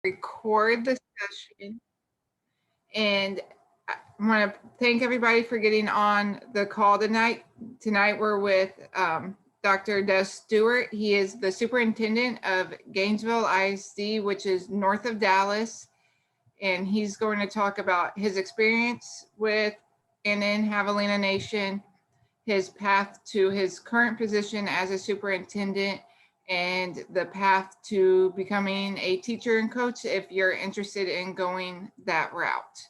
record the session. And I want to thank everybody for getting on the call tonight. Tonight we're with Dr. Dan Stewart. He is the superintendent of Gainesville ISD, which is north of Dallas. And he's going to talk about his experience with and in Javelina Nation, his path to his current position as a superintendent, and the path to becoming a teacher and coach if you're interested in going that route.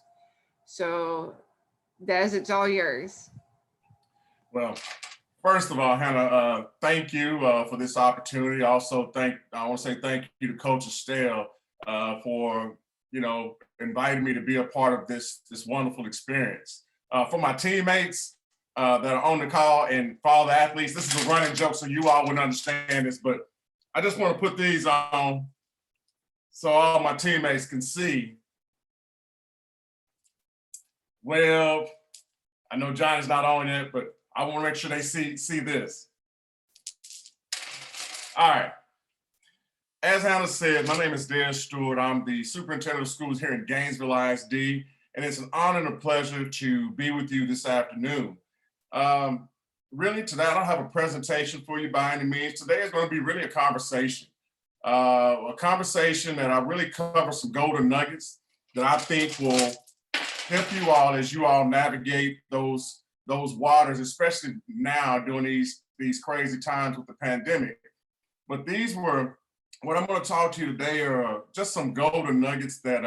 So, Des, it's all yours. Well, first of all, Hannah, thank you for this opportunity. Also, I want to say thank you to Coach Estelle for inviting me to be a part of this wonderful experience. For my teammates that are on the call and for all the athletes, this is a running joke, so you all wouldn't understand this, but I just want to put these on so all my teammates can see. Well, I know Johnny's not on yet, but I want to make sure they see this. All right. As Hannah said, my name is Dan Stewart. I'm the superintendent of schools here in Gainesville ISD, and it's an honor and a pleasure to be with you this afternoon. Really, today I don't have a presentation for you by any means. Today is going to be really a conversation that I really cover some golden nuggets that I think will help you all as you all navigate those waters, especially now during these crazy times with the pandemic. But what I'm going to talk to you today are just some golden nuggets that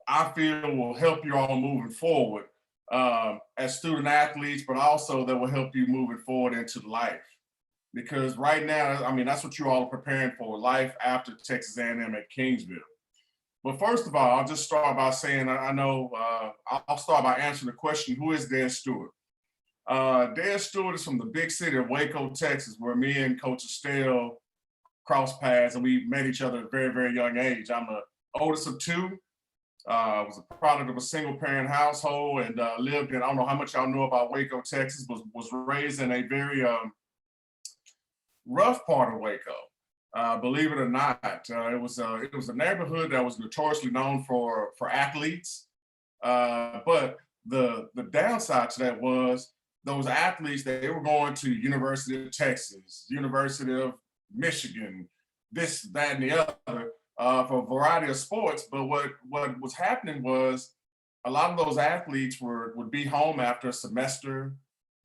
I feel will help you all moving forward as student athletes, but also that will help you moving forward into life. Because right now, I mean, that's what you all are preparing for, life after Texas A&M at Kingsville. But first of all, I'll just start by saying, I'll start by answering the question, who is Dan Stewart? Dan Stewart is from the big city of Waco, Texas, where me and Coach Estelle crossed paths and we met each other at a very, very young age. I'm the oldest of two. Was a product of a single parent household and lived in, I don't know how much y'all know about Waco, Texas, was raised in a very rough part of Waco. Believe it or not, it was a neighborhood that was notoriously known for athletes. But the downside to that was those athletes, they were going to University of Texas, University of Michigan, this, that, and the other, for a variety of sports. But what was happening was a lot of those athletes would be home after a semester,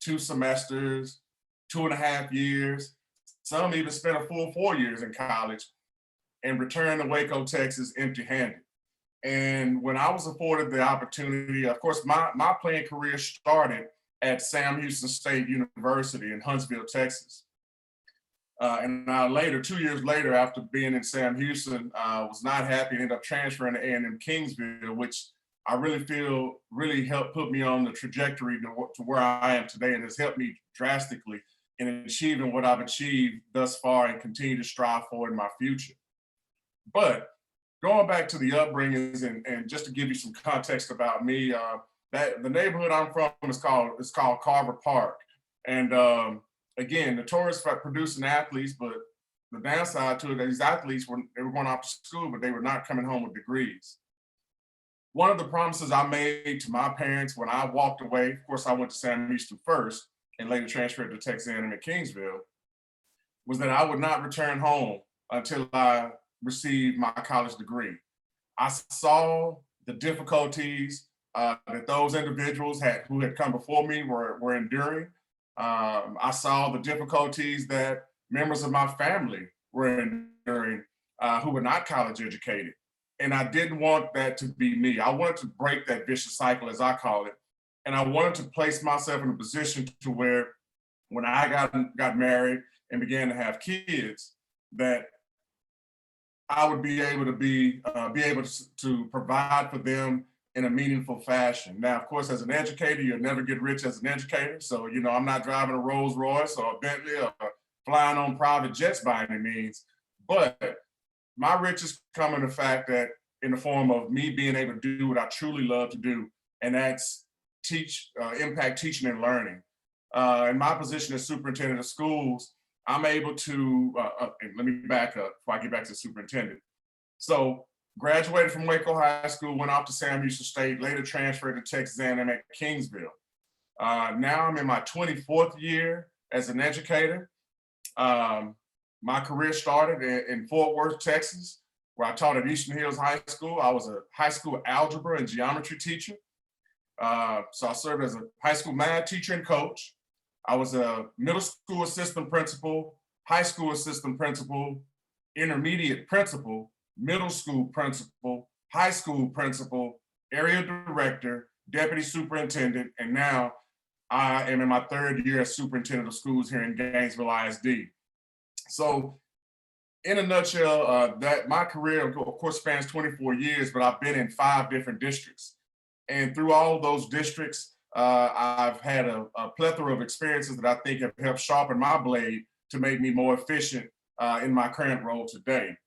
2 semesters, 2.5 years. Some even spent a full 4 years in college and returned to Waco, Texas empty-handed. And when I was afforded the opportunity, of course, my playing career started at Sam Houston State University in Huntsville, Texas. And later, 2 years later, after being in Sam Houston, was not happy and ended up transferring to A&M Kingsville, which I really feel really helped put me on the trajectory to where I am today, and has helped me drastically in achieving what I've achieved thus far and continue to strive for in my future. But going back to the upbringings and just to give you some context about me, that the neighborhood I'm from is called Carver Park. And again, notorious for producing athletes, but the downside to it, these athletes were going off to school, but they were not coming home with degrees. One of the promises I made to my parents when I walked away, of course I went to Sam Houston first and later transferred to Texas A&M at Kingsville, was that I would not return home until I received my college degree. I saw the difficulties that those individuals who had come before me were enduring. I saw the difficulties that members of my family were enduring who were not college educated. And I didn't want that to be me. I wanted to break that vicious cycle, as I call it. And I wanted to place myself in a position to where when I got married and began to have kids, that I would be able to provide for them in a meaningful fashion. Now, of course, as an educator, you'll never get rich as an educator. So, I'm not driving a Rolls Royce or a Bentley or flying on private jets by any means. But my riches come in the fact that in the form of me being able to do what I truly love to do, and that's impact teaching and learning. In my position as superintendent of schools, I'm able to, and let me back up before I get back to the superintendent. So graduated from Waco High School, went off to Sam Houston State, later transferred to Texas A&M at Kingsville. Now I'm in my 24th year as an educator. My career started in Fort Worth, Texas, where I taught at Eastern Hills High School. I was a high school algebra and geometry teacher. So I served as a high school math teacher and coach. I was a middle school assistant principal, high school assistant principal, intermediate principal, middle school principal, high school principal, area director, deputy superintendent, and now I am in my 3rd year as superintendent of schools here in Gainesville ISD. So in a nutshell, that my career, of course, spans 24 years, but I've been in 5 different districts. And through all of those districts, I've had a plethora of experiences that I think have helped sharpen my blade to make me more efficient in my current role today.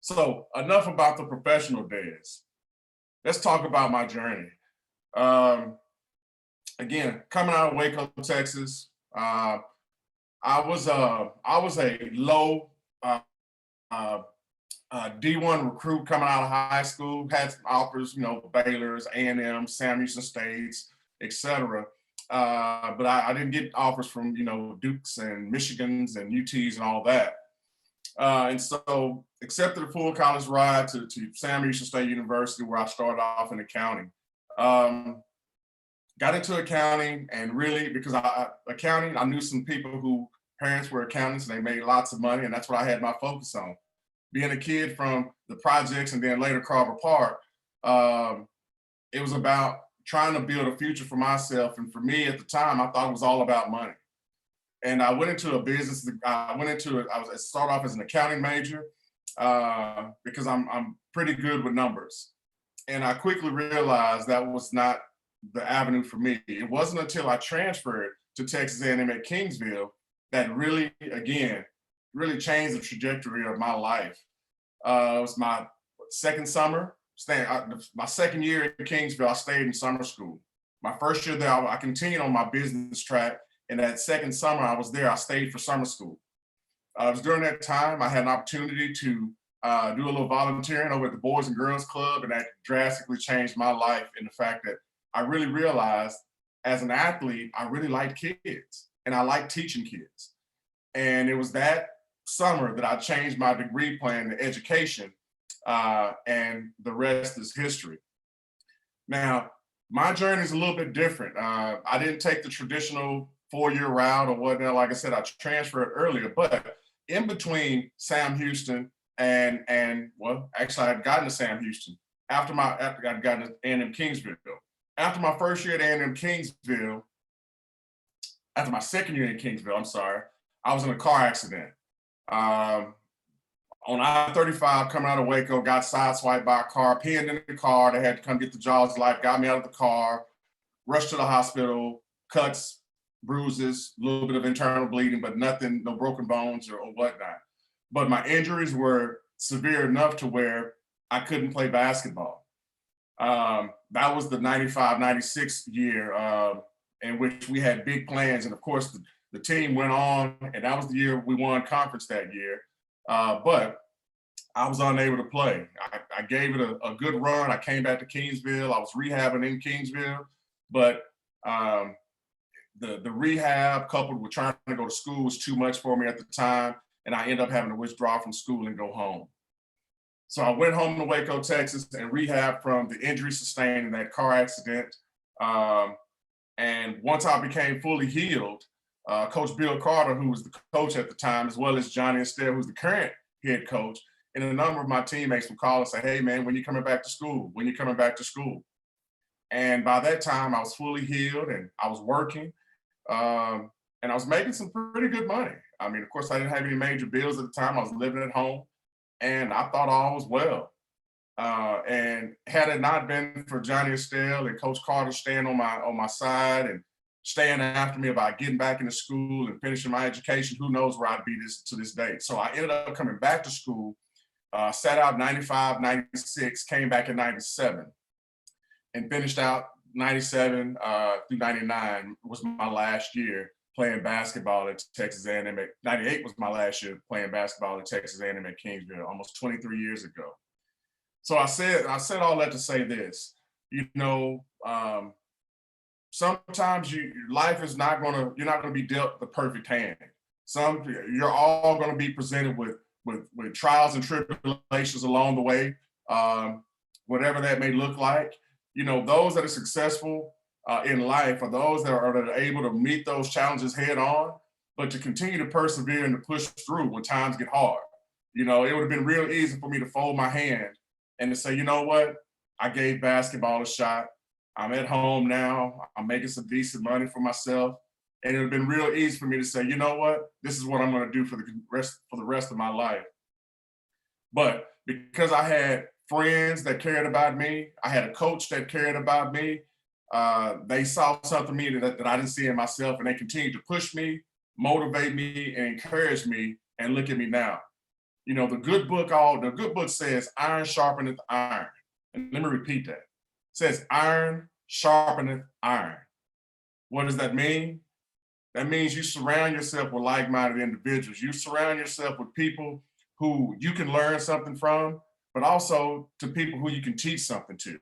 So enough about the professional days. Let's talk about my journey. Again, coming out of Waco, Texas, I was a low D1 recruit coming out of high school, had some offers, Baylor's, A&M, Sam Houston States, etc. But I didn't get offers from, Dukes and Michigans and UTs and all that. And so accepted a full college ride to Sam Houston State University, where I started off in accounting. Got into accounting, and really, because accounting, I knew some people who parents were accountants and they made lots of money, and that's what I had my focus on. Being a kid from the projects and then later Carver Park, it was about trying to build a future for myself. And for me at the time, I thought it was all about money. And I went into a business. I started off as an accounting major because I'm pretty good with numbers. And I quickly realized that was not the avenue for me. It wasn't until I transferred to Texas A&M at Kingsville that really changed the trajectory of my life. It was my second summer. My second year at Kingsville, I stayed in summer school. My first year there, I continued on my business track. And that second summer I was there, I stayed for summer school. It was during that time I had an opportunity to do a little volunteering over at the Boys and Girls Club, and that drastically changed my life in the fact that I really realized as an athlete, I really liked kids and I liked teaching kids. And it was that summer that I changed my degree plan to education, and the rest is history. Now, my journey is a little bit different. I didn't take the traditional 4-year route or whatnot. Like I said, I transferred earlier, but in between Sam Houston and well, actually I had gotten to Sam Houston after I'd gotten to A&M Kingsville. After my first year at A&M Kingsville, after my second year in Kingsville, I'm sorry, I was in a car accident. On I-35 coming out of Waco, got sideswiped by a car, pinned in the car. They had to come get the jaws of life, got me out of the car, rushed to the hospital, cuts, bruises, a little bit of internal bleeding, but nothing, no broken bones or whatnot. But my injuries were severe enough to where I couldn't play basketball. That was the 95-96 year in which we had big plans. And of course, the team went on, and that was the year we won conference that year. But I was unable to play. I gave it a good run. I came back to Kingsville. I was rehabbing in Kingsville, but the rehab coupled with trying to go to school was too much for me at the time, and I ended up having to withdraw from school and go home. So I went home to Waco, Texas, and rehabbed from the injury sustained in that car accident. And once I became fully healed, Coach Bill Carter, who was the coach at the time, as well as Johnny Estelle, who's the current head coach, and a number of my teammates would call and say, "Hey, man, when you coming back to school? When you coming back to school?" And by that time, I was fully healed and I was working, and I was making some pretty good money. I mean, of course, I didn't have any major bills at the time. I was living at home, and I thought all was well. And had it not been for Johnny Estelle and Coach Carter staying on my side and staying after me about getting back into school and finishing my education, who knows where I'd be to this day. So I ended up coming back to school, sat out 95, 96, came back in 97, and finished out 97 through 99 was my last year playing basketball at Texas A&M. 98 was my last year playing basketball at Texas A&M at Kingsville, almost 23 years ago. So I said all that to say this, you know, sometimes life is not gonna, you're not gonna be dealt the perfect hand. You're all gonna be presented with trials and tribulations along the way, whatever that may look like. You know, those that are successful in life are those that are able to meet those challenges head on, but to continue to persevere and to push through when times get hard. You know, it would have been real easy for me to fold my hand and to say, you know what, I gave basketball a shot. I'm at home now. I'm making some decent money for myself. And it would have been real easy for me to say, you know what, this is what I'm going to do for the rest of my life. But because I had friends that cared about me, I had a coach that cared about me. They saw something in me that I didn't see in myself, and they continued to push me, motivate me, and encourage me. And look at me now. You know, the good book says, "Iron sharpeneth iron." And let me repeat that. It says, "Iron sharpeneth iron." What does that mean? That means you surround yourself with like-minded individuals. You surround yourself with people who you can learn something from, but also to people who you can teach something to.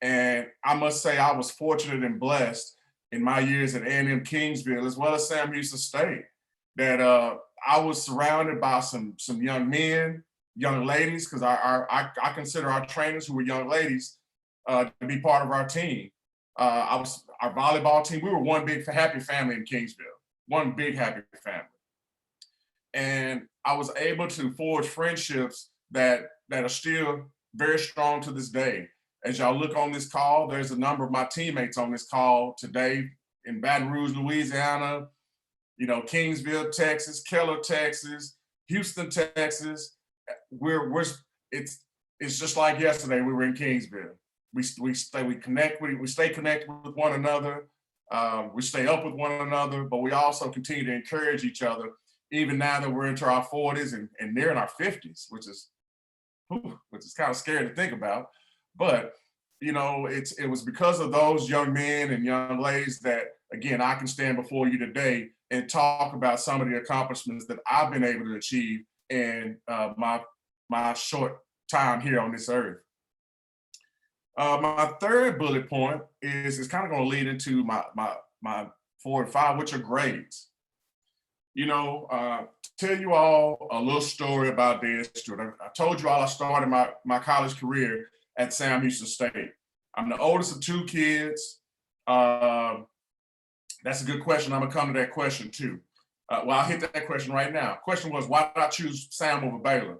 And I must say, I was fortunate and blessed in my years at A&M Kingsville, as well as Sam Houston State, that I was surrounded by some young men, young ladies, because I consider our trainers who were young ladies to be part of our team. Our volleyball team. We were one big happy family in Kingsville, one big happy family. And I was able to forge friendships that are still very strong to this day. As y'all look on this call, there's a number of my teammates on this call today in Baton Rouge, Louisiana, you know, Kingsville, Texas, Keller, Texas, Houston, Texas. It's just like yesterday we were in Kingsville. We stay connected with one another. We stay up with one another, but we also continue to encourage each other, even now that we're into our 40s and nearing our 50s, which is kind of scary to think about. But you know, it was because of those young men and young ladies that, again, I can stand before you today and talk about some of the accomplishments that I've been able to achieve in my short time here on this earth. My third bullet point is kind of going to lead into my 4 and 5, which are grades. You know, tell you all a little story about Dan Stewart. I told you all I started my college career at Sam Houston State. I'm the oldest of 2 kids. That's a good question. I'm gonna come to that question too. Well, I'll hit that question right now. Question was, why did I choose Sam over Baylor?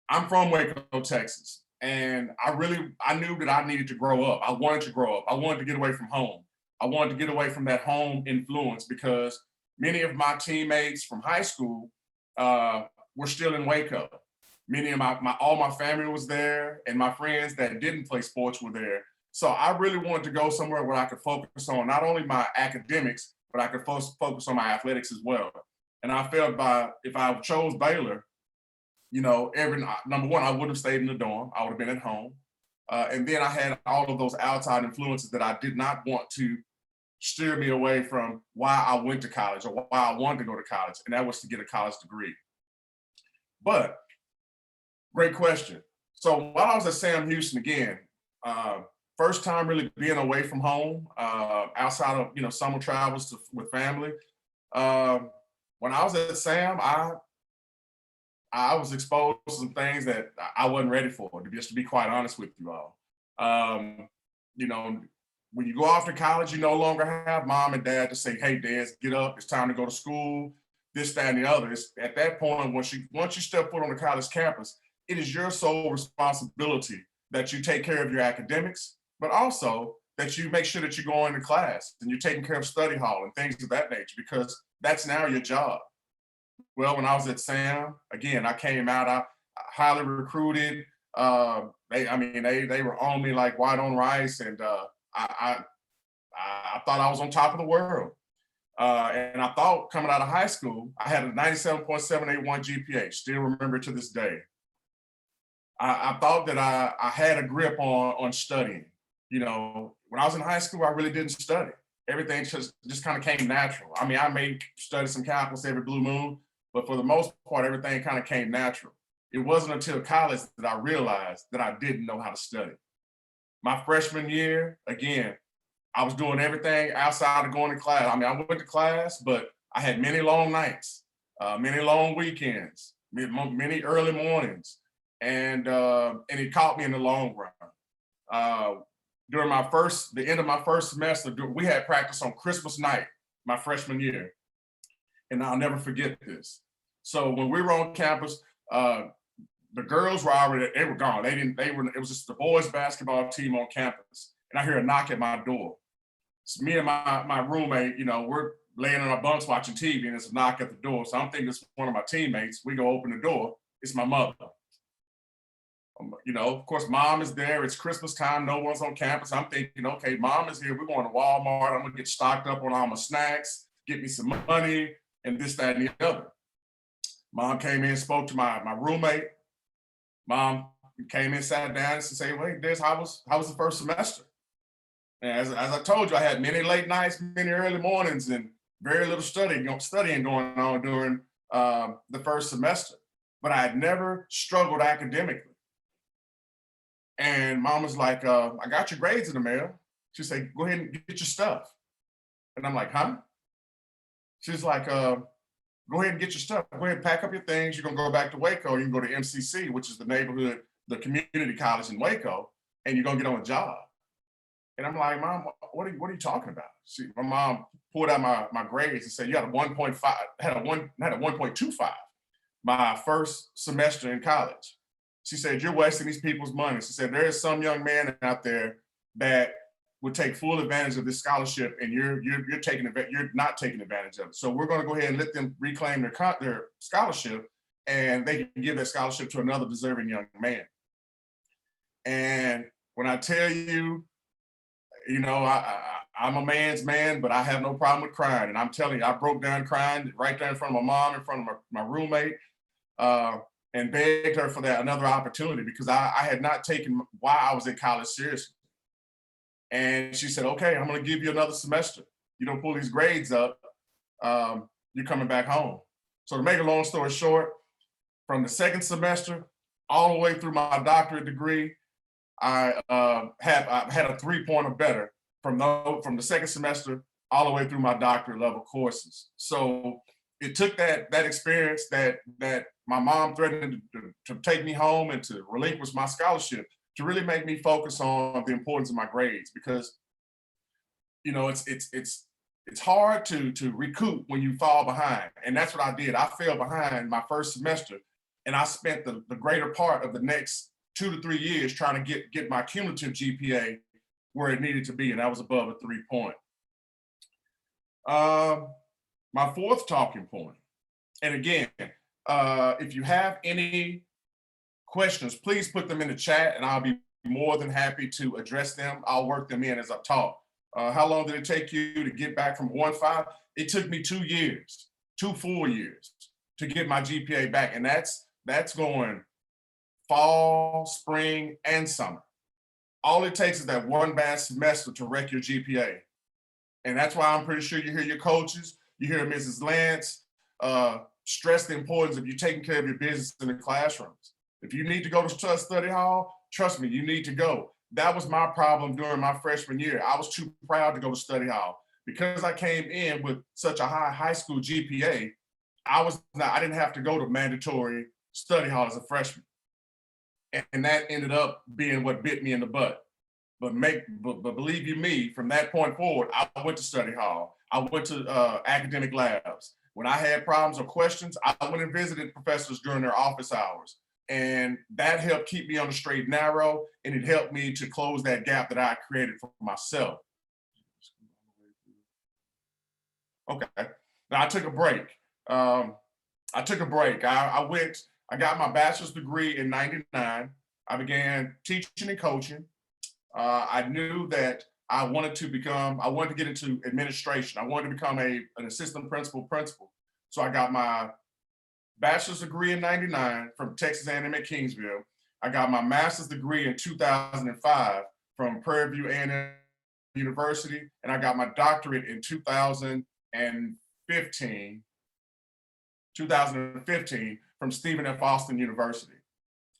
I'm from Waco, Texas. And I knew that I needed to grow up. I wanted to grow up. I wanted to get away from home. I wanted to get away from that home influence because many of my teammates from high school were still in Waco. Many of all my family was there, and my friends that didn't play sports were there. So I really wanted to go somewhere where I could focus on not only my academics, but I could focus on my athletics as well. And I felt if I chose Baylor, you know, number one, I wouldn't have stayed in the dorm. I would have been at home. And then I had all of those outside influences that I did not want to steer me away from why I went to college or why I wanted to go to college. And that was to get a college degree. But great question. So while I was at Sam Houston again, first time really being away from home, outside of, you know, summer travels with family. When I was at Sam, I was exposed to some things that I wasn't ready for, just to be quite honest with you all. You know, when you go off to college, you no longer have mom and dad to say, "Hey, Des, get up, it's time to go to school," this, that, and the other. At that point, once you step foot on the college campus, it is your sole responsibility that you take care of your academics, but also that you make sure that you're going to class and you're taking care of study hall and things of that nature, because that's now your job. Well, when I was at Sam, again, I came out, I highly recruited. They were on me like white on rice, and I thought I was on top of the world. And I thought coming out of high school, I had a 97.781 GPA, still remember to this day. I thought that I had a grip on studying. You know, when I was in high school, I really didn't study. everything just kind of came natural. I mean, I may study some calculus every blue moon, but for the most part, everything kind of came natural. It wasn't until college that I realized that I didn't know how to study. My freshman year, again, I was doing everything outside of going to class. I mean, I went to class, but I had many long nights, many long weekends, many early mornings, and it caught me in the long run. During the end of my first semester, we had practice on Christmas night, my freshman year, and I'll never forget this. So when we were on campus, the girls were already, they were gone. It was just the boys basketball team on campus. And I hear a knock at my door. It's me and my roommate, we're laying on our bunks watching TV, and it's a knock at the door. So I'm thinking it's one of my teammates. We go open the door. It's my mother. Of course, mom is there. It's Christmas time. No one's on campus. I'm thinking, okay, mom is here. We're going to Walmart. I'm going to get stocked up on all my snacks, get me some money, and this, that, and the other. Mom came in, spoke to my roommate. Mom came in, sat down, and said, "Wait, Des, how was the first semester?" And as I told you, I had many late nights, many early mornings, and very little studying going on during the first semester. But I had never struggled academically. And mom was like, "I got your grades in the mail." She said, "Go ahead and get your stuff." And I'm like, "Huh?" She's like, "Go ahead and get your stuff. Go ahead and pack up your things. You're gonna go back to Waco. You can go to MCC, which is the community college in Waco, and you're gonna get on a job." And I'm like, "Mom, what are you talking about?" My mom pulled out my grades and said, "You had a 1.5, had a 1.25 my first semester in college." She said, "You're wasting these people's money." She said, "There is some young man out there that would take full advantage of this scholarship, and you're not taking advantage of it. So we're going to go ahead and let them reclaim their scholarship, and they can give that scholarship to another deserving young man." And when I tell you, I'm a man's man, but I have no problem with crying. And I'm telling you, I broke down crying right there in front of my mom, in front of my roommate, and begged her for another opportunity, because I had not taken why I was in college seriously. And she said, "Okay, I'm going to give you another semester. You don't pull these grades up, you're coming back home." So to make a long story short, from the second semester all the way through my doctorate degree, I had a 3 point or better from the second semester all the way through my doctorate level courses. So it took that experience that my mom threatened to take me home and to relinquish my scholarship to really make me focus on the importance of my grades, because it's hard to recoup when you fall behind. And that's what I did. I fell behind my first semester, and I spent the greater part of the next 2 to 3 years trying to get my cumulative GPA where it needed to be, and that was above a 3 point. My fourth talking point, and again, if you have any questions, please put them in the chat, and I'll be more than happy to address them. I'll work them in as I talk. How long did it take you to get back from 1.5? It took me 2 years, 2 full years to get my GPA back, and that's going fall, spring, and summer. All it takes is that one bad semester to wreck your GPA. And that's why I'm pretty sure you hear your coaches, you hear Mrs. Lance stress the importance of you taking care of your business in the classrooms. If you need to go to study hall, trust me, you need to go. That was my problem during my freshman year. I was too proud to go to study hall. Because I came in with such a high school GPA, I didn't have to go to mandatory study hall as a freshman. And that ended up being what bit me in the butt. But believe you me, from that point forward, I went to study hall. I went to academic labs. When I had problems or questions, I went and visited professors during their office hours. And that helped keep me on the straight and narrow, and it helped me to close that gap that I created for myself. Okay, now I took a break. I got my bachelor's degree in '99. I began teaching and coaching. I knew that I wanted to get into administration. I wanted to become an assistant principal. So I got my bachelor's degree in '99 from Texas A&M at Kingsville. I got my master's degree in 2005 from Prairie View A&M university, and I got my doctorate in 2015 from Stephen F. Austin University.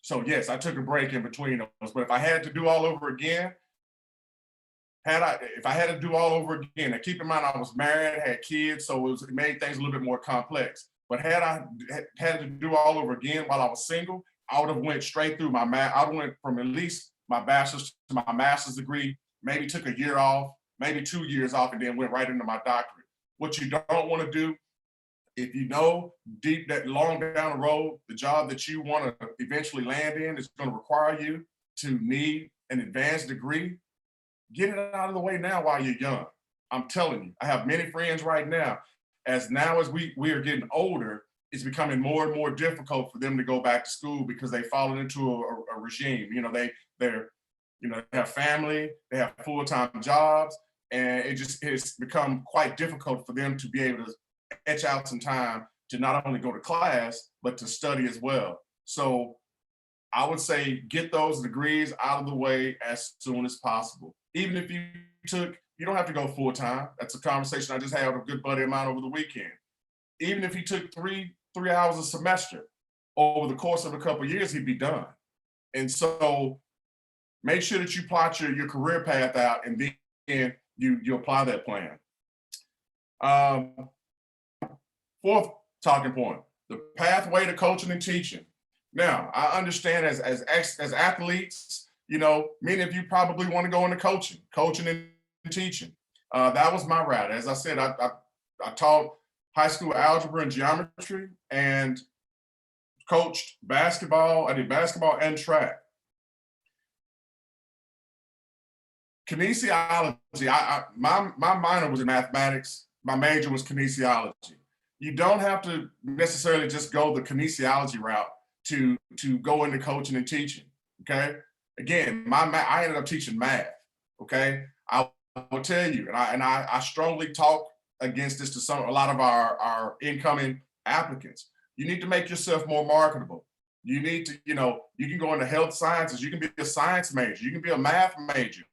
So yes, I took a break in between those, but if I had to do all over again, if I had to do all over again, and keep in mind I was married, had kids, so it made things a little bit more complex. But had I had to do all over again while I was single, I would have went straight through I would have went from at least my bachelor's to my master's degree, maybe took a year off, maybe 2 years off, and then went right into my doctorate. What you don't want to do, if you know deep that long down the road, the job that you want to eventually land in is going to require you to need an advanced degree, get it out of the way now while you're young. I'm telling you, I have many friends right now. As we are getting older, it's becoming more and more difficult for them to go back to school because they've fallen into a regime. They're they have family, they have full-time jobs, and it's become quite difficult for them to be able to etch out some time to not only go to class but to study as well. So I would say get those degrees out of the way as soon as possible. Even if you don't have to go full time. That's a conversation I just had with a good buddy of mine over the weekend. Even if he took three hours a semester over the course of a couple of years, he'd be done. And so make sure that you plot your career path out, and then you apply that plan. Fourth talking point: the pathway to coaching and teaching. Now, I understand as athletes, many of you probably want to go into coaching and teaching. That was my route. As I said, I taught high school algebra and geometry and coached basketball. I did basketball and track. Kinesiology, my minor was in mathematics. My major was kinesiology. You don't have to necessarily just go the kinesiology route to go into coaching and teaching. Okay. Again, I ended up teaching math. Okay. I will tell you, and I strongly talk against this to a lot of our incoming applicants. You need to make yourself more marketable. You need to, you can go into health sciences. You can be a science major. You can be a math major.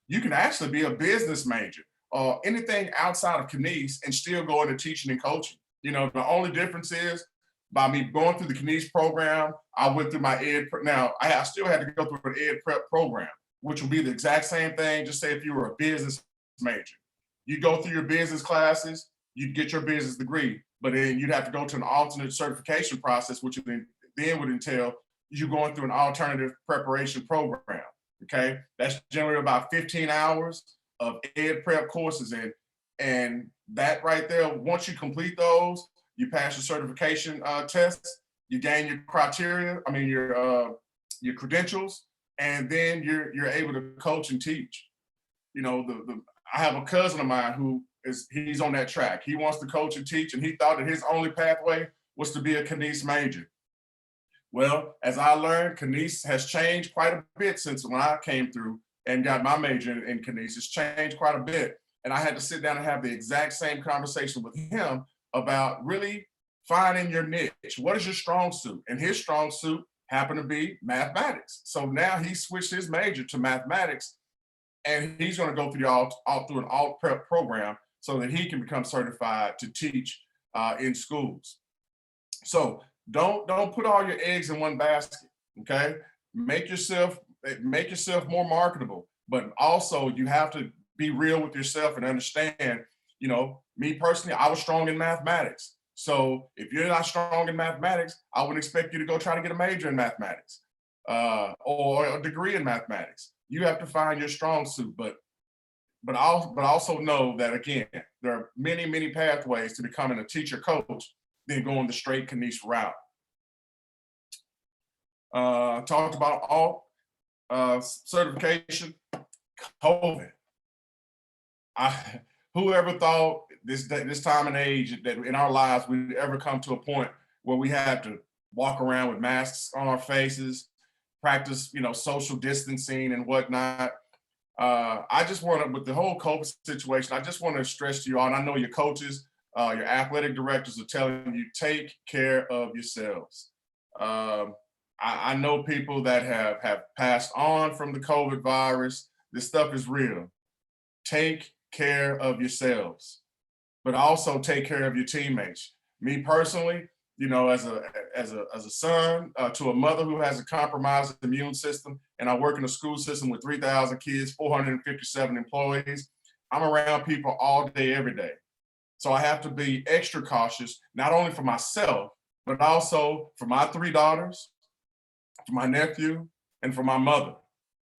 You can actually be a business major or anything outside of kines and still go into teaching and coaching. The only difference is by me going through the kines program, I went through my ed. Now, I still had to go through an ed prep program, which will be the exact same thing. Just say if you were a business major, you go through your business classes, you'd get your business degree, but then you'd have to go to an alternate certification process, which then would entail you going through an alternative preparation program. Okay, that's generally about 15 hours of ed prep courses, and that right there, once you complete those, you pass your certification tests, you gain your your credentials, and then you're able to coach and teach. I have a cousin of mine he's on that track. He wants to coach and teach, and he thought that his only pathway was to be a kines major. Well, as I learned, kines has changed quite a bit since when I came through and got my major in kines. It's changed quite a bit. And I had to sit down and have the exact same conversation with him about really finding your niche. What is your strong suit? And his strong suit happened to be mathematics. So now he switched his major to mathematics, and he's going to go through an alt prep program so that he can become certified to teach in schools. So don't put all your eggs in one basket. Okay, make yourself more marketable, but also you have to be real with yourself and understand. Me personally, I was strong in mathematics. So if you're not strong in mathematics, I would expect you to go try to get a major in mathematics or a degree in mathematics. You have to find your strong suit, but also know that, again, there are many pathways to becoming a teacher coach than going the straight kines route. Talked about alt certification. COVID. Whoever thought this time and age that in our lives we'd ever come to a point where we had to walk around with masks on our faces, practice, social distancing and whatnot. I just want to, with the whole COVID situation, I just want to stress to you all, and I know your coaches, your athletic directors are telling you, take care of yourselves. I know people that have passed on from the COVID virus. This stuff is real. take care of yourselves, but also take care of your teammates. Me personally, you know, as a son to a mother who has a compromised immune system, and I work in a school system with 3,000 kids, 457 employees. I'm around people all day, every day. So I have to be extra cautious, not only for myself, but also for my three daughters, for my nephew, and for my mother,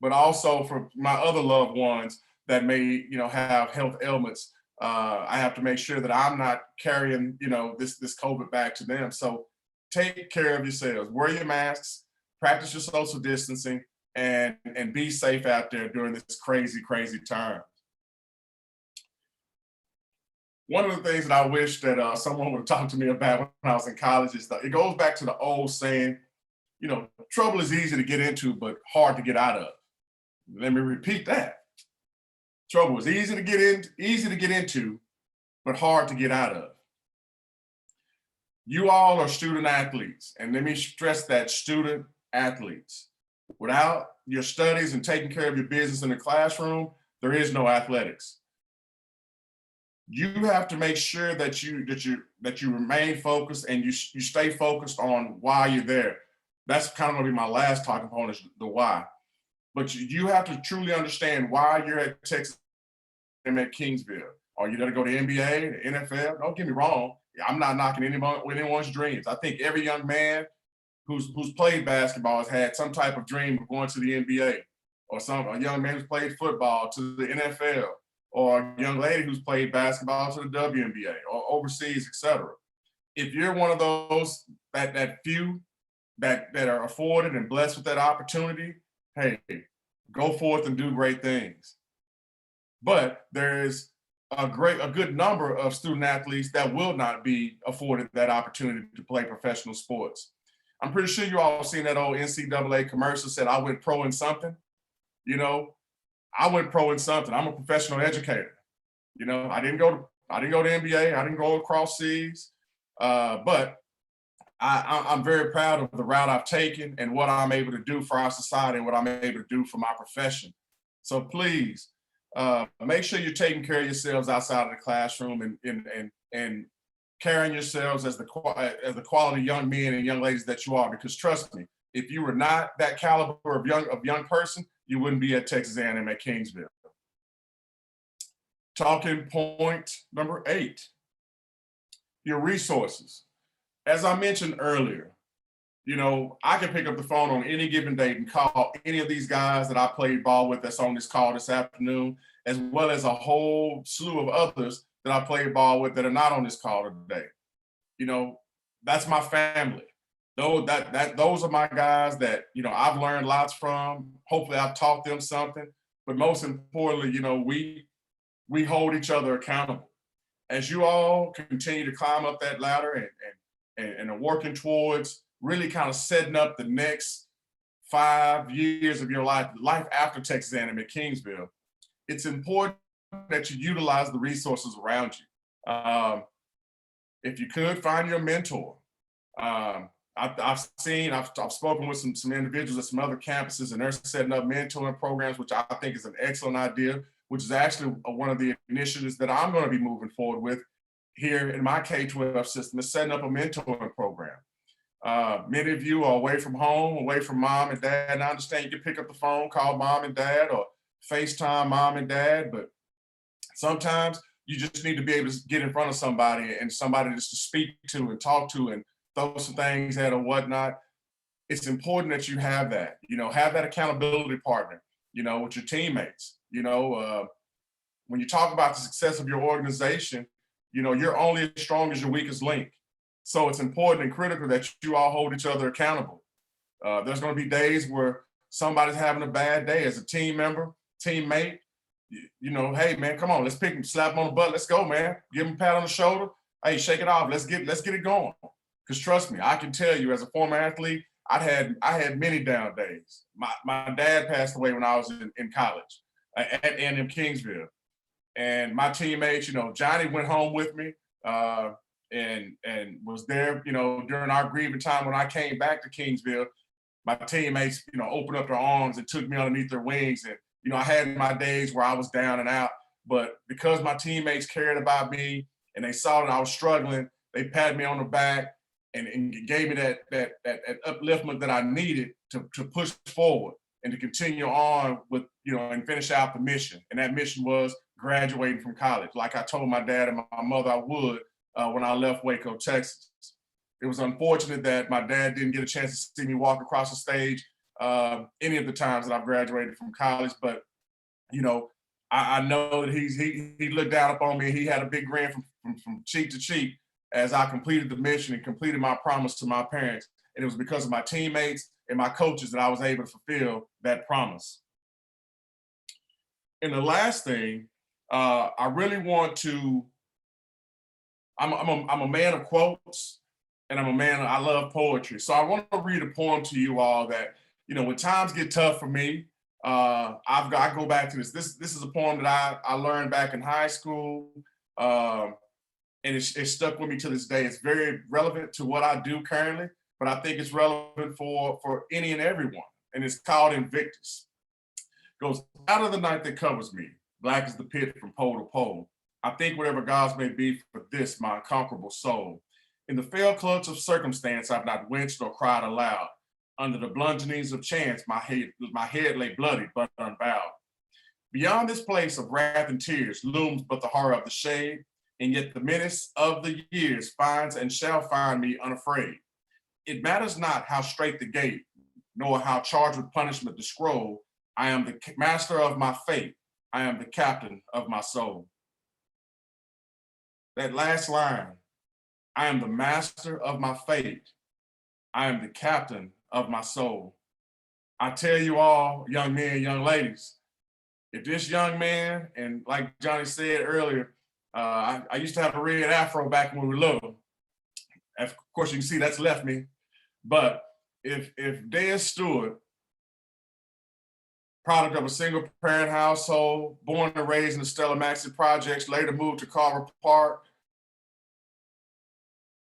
but also for my other loved ones that may, you know, have health ailments. I have to make sure that I'm not carrying, you know, this COVID back to them. So take care of yourselves. Wear your masks, practice your social distancing, and be safe out there during this crazy, crazy time. One of the things that I wish that someone would have talked to me about when I was in college is that it goes back to the old saying, you know, trouble is easy to get into, but hard to get out of. Let me repeat that. Trouble is easy to get into, but hard to get out of. You all are student athletes, and let me stress that, student athletes. Without your studies and taking care of your business in the classroom, there is no athletics. You have to make sure that you remain focused and you stay focused on why you're there. That's kind of going to be my last talking point, is the why. But you have to truly understand why you're at Texas A&M at Kingsville. Are you going to go to the NBA, the NFL? Don't get me wrong. I'm not knocking anyone's dreams. I think every young man who's played basketball has had some type of dream of going to the NBA, or a young man who's played football to the NFL, or a young lady who's played basketball to the WNBA or overseas, etc. If you're one of those that few that are afforded and blessed with that opportunity, hey, go forth and do great things. But there's a good number of student athletes that will not be afforded that opportunity to play professional sports. I'm pretty sure you all have seen that old NCAA commercial said, "I went pro in something." You know, I went pro in something. I'm a professional educator. You know, I didn't go to NBA. I didn't go across seas, but I'm very proud of the route I've taken and what I'm able to do for our society and what I'm able to do for my profession. So please make sure you're taking care of yourselves outside of the classroom, and carrying yourselves as the quality young men and young ladies that you are. Because trust me, if you were not that caliber of young person, you wouldn't be at Texas A&M at Kingsville. Talking point number 8, your resources. As I mentioned earlier, you know, I can pick up the phone on any given date and call any of these guys that I played ball with that's on this call this afternoon, as well as a whole slew of others that I played ball with that are not on this call today. You know, that's my family. Those are my guys that, you know, I've learned lots from. Hopefully I've taught them something. But most importantly, you know, we hold each other accountable. As you all continue to climb up that ladder and are working towards really kind of setting up the next 5 years of your life after Texas A&M at Kingsville, it's important that you utilize the resources around you. If you could, find your mentor. I've spoken with some individuals at some other campuses, and they're setting up mentoring programs, which I think is an excellent idea, which is actually one of the initiatives that I'm going to be moving forward with here in my K-12 system, is setting up a mentoring program. Many of you are away from home, away from mom and dad, and I understand you can pick up the phone, call mom and dad, or FaceTime mom and dad, but sometimes you just need to be able to get in front of somebody, and somebody just to speak to and talk to and throw some things at or whatnot. It's important that you have that, you know, have that accountability partner, you know, with your teammates. You know, when you talk about the success of your organization, you know, you're only as strong as your weakest link. So it's important and critical that you all hold each other accountable. There's going to be days where somebody's having a bad day as a team member, teammate. You know, hey man, come on, let's pick him, slap him on the butt, let's go, man. Give him a pat on the shoulder. Hey, shake it off. Let's get it going. Because trust me, I can tell you, as a former athlete, I had many down days. My dad passed away when I was in college at A&M Kingsville, and my teammates, you know, Johnny went home with me and was there, you know, during our grieving time when I came back to Kingsville. My teammates, you know, opened up their arms and took me underneath their wings, and you know, I had my days where I was down and out, But because my teammates cared about me and they saw that I was struggling, they patted me on the back and gave me that upliftment that I needed to push forward and to continue on with, and finish out the mission. And that mission was graduating from college. Like I told my dad and my mother I would when I left Waco, Texas. It was unfortunate that my dad didn't get a chance to see me walk across the stage any of the times that I've graduated from college, but I know that he looked down upon me. He had a big grin from cheek to cheek as I completed the mission and completed my promise to my parents. And it was because of my teammates and my coaches that I was able to fulfill that promise. And the last thing, I really want to, I'm a man of quotes, and I love poetry. So I want to read a poem to you all that, when times get tough for me, I go back to this. This is a poem that I learned back in high school, and it stuck with me to this day. It's very relevant to what I do currently, but I think it's relevant for any and everyone. And it's called Invictus. It goes, out of the night that covers me, black as the pit from pole to pole. I think whatever gods may be for this, my unconquerable soul. In the fell clutch of circumstance, I've not winced or cried aloud. Under the bludgeonings of chance, my head lay bloody but unbowed. Beyond this place of wrath and tears looms but the horror of the shade, and yet the menace of the years finds and shall find me unafraid. It matters not how straight the gate, nor how charged with punishment the scroll. I am the master of my fate. I am the captain of my soul. That last line, I am the master of my fate. I am the captain of my soul. I tell you all, young men, young ladies, if this young man, and like Johnny said earlier, I used to have a red afro back when we were little. Of course, you can see that's left me. But if Dan Stewart, product of a single parent household, born and raised in the Stella Maxey projects, later moved to Carver Park,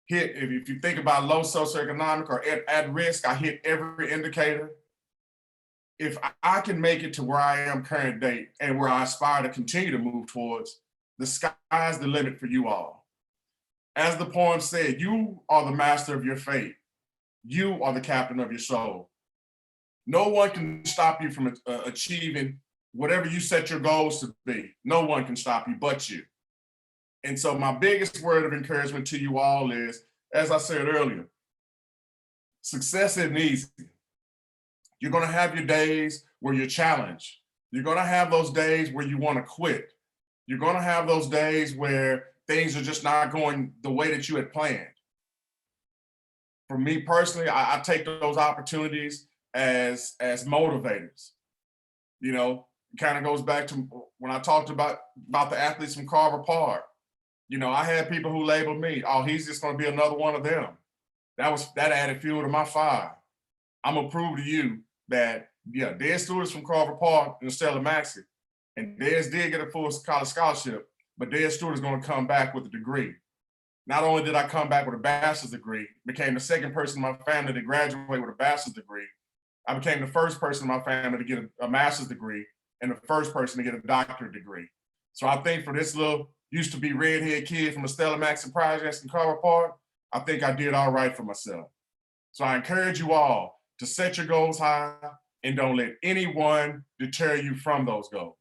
if you think about low socioeconomic or at risk, I hit every indicator. If I can make it to where I am current date and where I aspire to continue to move towards, the sky's the limit for you all. As the poem said, you are the master of your fate. You are the captain of your soul. No one can stop you from achieving whatever you set your goals to be. No one can stop you but you. And so my biggest word of encouragement to you all is, as I said earlier, success isn't easy. You're gonna have your days where you're challenged. You're gonna have those days where you wanna quit. You're gonna have those days where things are just not going the way that you had planned. For me personally, I take those opportunities as motivators. It kind of goes back to when I talked about the athletes from Carver Park. I had people who labeled me, oh, he's just going to be another one of them. That added fuel to my fire. I'm going to prove to you that, Dan Stewart is from Carver Park and Stella Maxey, and Dez did get a full college scholarship, but Dan Stewart is going to come back with a degree. Not only did I come back with a bachelor's degree, became the second person in my family to graduate with a bachelor's degree. I became the first person in my family to get a master's degree and the first person to get a doctorate degree. So I think for this little used to be redhead kid from the Stella Maxey projects in Carver Park, I think I did all right for myself. So I encourage you all to set your goals high and don't let anyone deter you from those goals.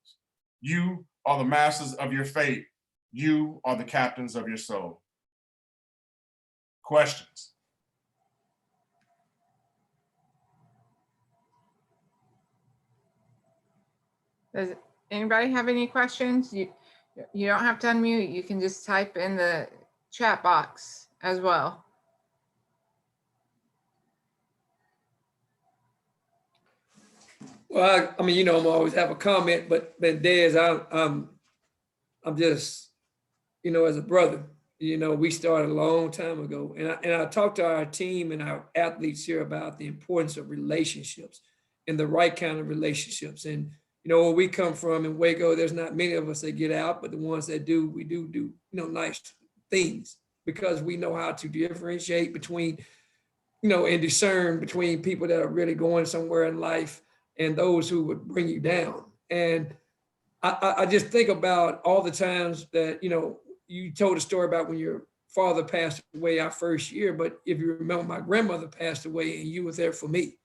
You are the masters of your fate. You are the captains of your soul. Questions? Does anybody have any questions? You don't have to unmute. You can just type in the chat box as well. Well, I'm always have a comment, but Dez, I'm just, as a brother, we started a long time ago, and I talked to our team and our athletes here about the importance of relationships and the right kind of relationships. And where we come from in Waco, there's not many of us that get out, but the ones that do, we do nice things because we know how to differentiate between, and discern between people that are really going somewhere in life and those who would bring you down. And I just think about all the times that, you told a story about when your father passed away our first year, but if you remember, my grandmother passed away and you were there for me.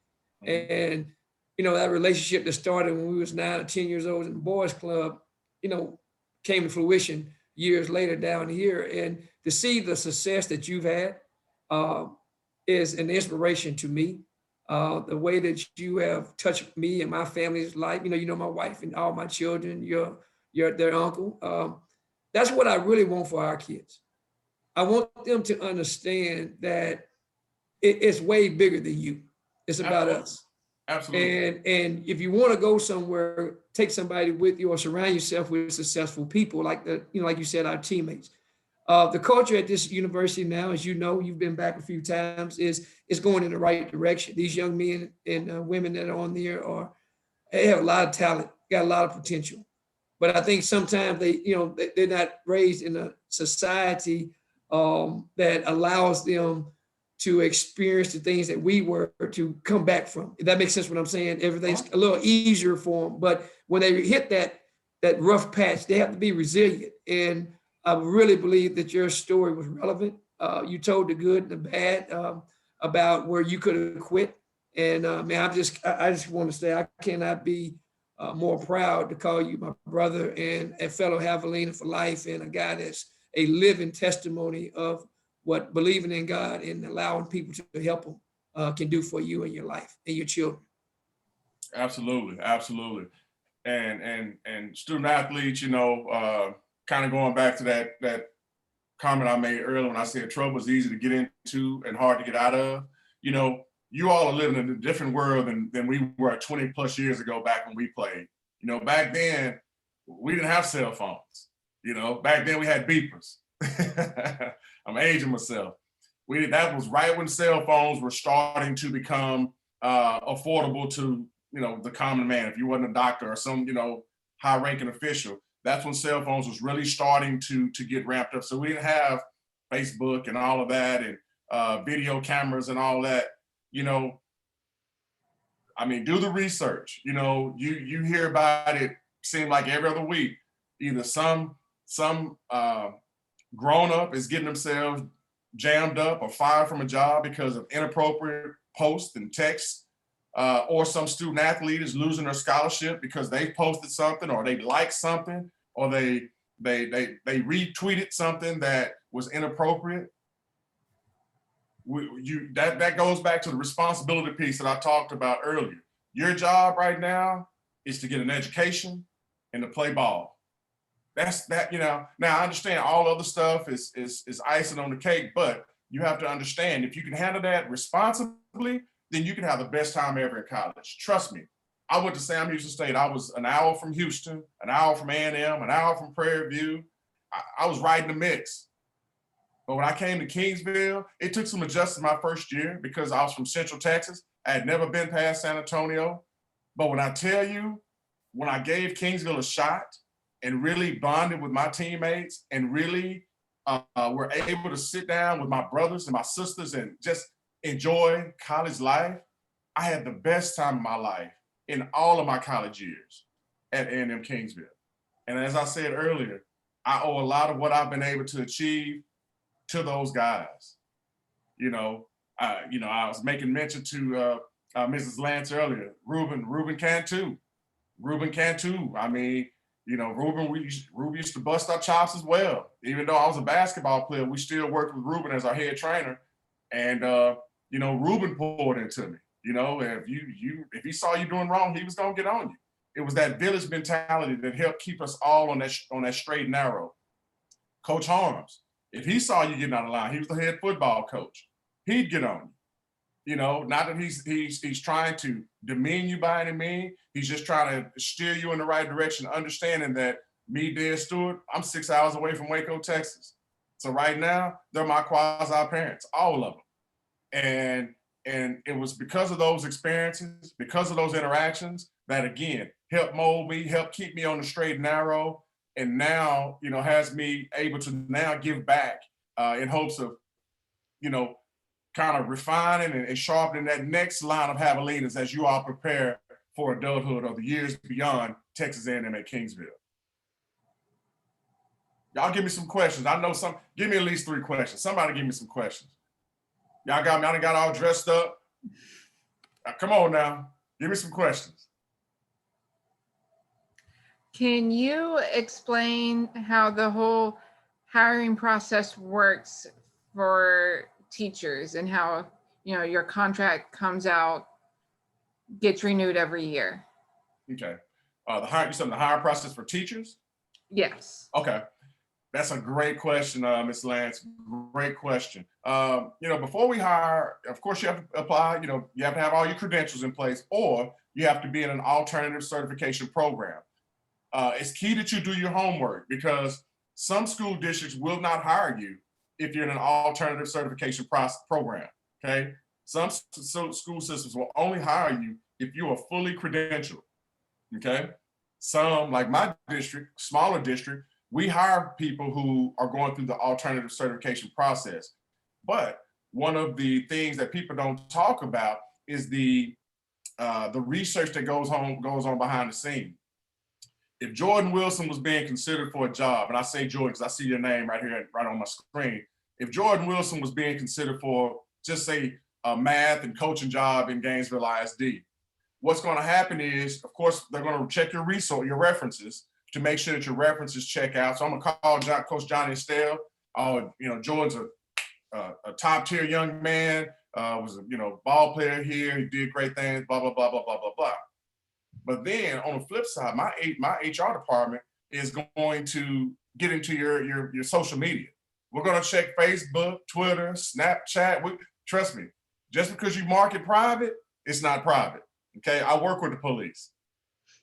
Mhm. And, that relationship that started when we was 9 or 10 years old in the boys club, came to fruition years later down here. And to see the success that you've had uh, is an inspiration to me. The way that you have touched me and my family's life, my wife and all my children, their uncle. That's what I really want for our kids. I want them to understand that it's way bigger than you. It's about Absolutely. us. Absolutely. And if you want to go somewhere, take somebody with you or surround yourself with successful people like like you said, our teammates. The culture at this university now, as you know, you've been back a few times, is going in the right direction. These young men and women that are on there they have a lot of talent, got a lot of potential. But I think sometimes they're not raised in a society that allows them to experience the things that we were to come back from. If that makes sense what I'm saying. Everything's a little easier for them. But when they hit that rough patch, they have to be resilient. And I really believe that your story was relevant. You told the good and the bad about where you could have quit. And man, I just want to say I cannot be more proud to call you my brother and a fellow Javelina for life, and a guy that's a living testimony of what believing in God and allowing people to help them can do for you and your life and your children. Absolutely. Absolutely. And student athletes, kind of going back to that comment I made earlier when I said trouble is easy to get into and hard to get out of. You all are living in a different world than we were 20 plus years ago back when we played. Back then we didn't have cell phones. Back then we had beepers. I'm aging myself. That was right when cell phones were starting to become affordable to the common man. If you wasn't a doctor or some high-ranking official, that's when cell phones was really starting to get ramped up. So we didn't have Facebook and all of that and video cameras and all that. Do the research. You hear about it. Seem like every other week, either some grown up is getting themselves jammed up or fired from a job because of inappropriate posts and texts, or some student athlete is losing their scholarship because they posted something or they liked something or they retweeted something that was inappropriate. That goes back to the responsibility piece that I talked about earlier. Your job right now is to get an education and to play ball. That's that. Now I understand all other stuff is icing on the cake, but you have to understand if you can handle that responsibly, then you can have the best time ever in college. Trust me. I went to Sam Houston State. I was an hour from Houston, an hour from A&M, an hour from Prairie View. I was right in the mix. But when I came to Kingsville, it took some adjusting my first year because I was from Central Texas. I had never been past San Antonio. But when I tell you, when I gave Kingsville a shot and really bonded with my teammates and really were able to sit down with my brothers and my sisters and just enjoy college life, I had the best time of my life in all of my college years at A&M Kingsville. And as I said earlier, I owe a lot of what I've been able to achieve to those guys. I was making mention to Mrs. Lance earlier. Ruben can too. Ruben can too. Ruben used to bust our chops as well. Even though I was a basketball player, we still worked with Ruben as our head trainer. And Ruben poured into me. If he saw you doing wrong, he was gonna get on you. It was that village mentality that helped keep us all on that straight and narrow. Coach Harms, if he saw you getting out of line, he was the head football coach. He'd get on you. Not that he's trying to demean you by any means. He's just trying to steer you in the right direction, understanding that me, Dan Stewart, I'm 6 hours away from Waco, Texas. So right now, they're my quasi parents, all of them. And it was because of those experiences, because of those interactions, that again helped mold me, helped keep me on the straight and narrow, and now has me able to now give back in hopes of kind of refining and sharpening that next line of javelinas as you all prepare for adulthood or the years beyond Texas A&M at Kingsville. Y'all give me some questions. I know some, give me at least 3 questions. Somebody give me some questions. Y'all got me, I done got all dressed up. Come on now, give me some questions. Can you explain how the whole hiring process works for teachers and how, your contract comes out, gets renewed every year? Okay. You said the hiring process for teachers? Yes. Okay. That's a great question, Ms. Lance. Great question. Before we hire, of course, you have to apply, you have to have all your credentials in place, or you have to be in an alternative certification program. It's key that you do your homework, because some school districts will not hire you if you're in an alternative certification program, okay? Some school systems will only hire you if you are fully credentialed, okay? Some, like my district, smaller district, we hire people who are going through the alternative certification process. But one of the things that people don't talk about is the research that goes on behind the scene. If Jordan Wilson was being considered for a job, and I say Jordan because I see your name right here, right on my screen. If Jordan Wilson was being considered for, just say, a math and coaching job in Gainesville ISD, what's going to happen is, of course, they're going to check your references to make sure that your references check out. So I'm going to call Coach Johnny Estelle. Jordan's a top tier young man, was a ball player here. He did great things, blah, blah, blah, blah, blah, blah, blah. But then on the flip side, my HR department is going to get into your social media. We're going to check Facebook, Twitter, Snapchat. Trust me, just because you mark it private, it's not private. Okay, I work with the police.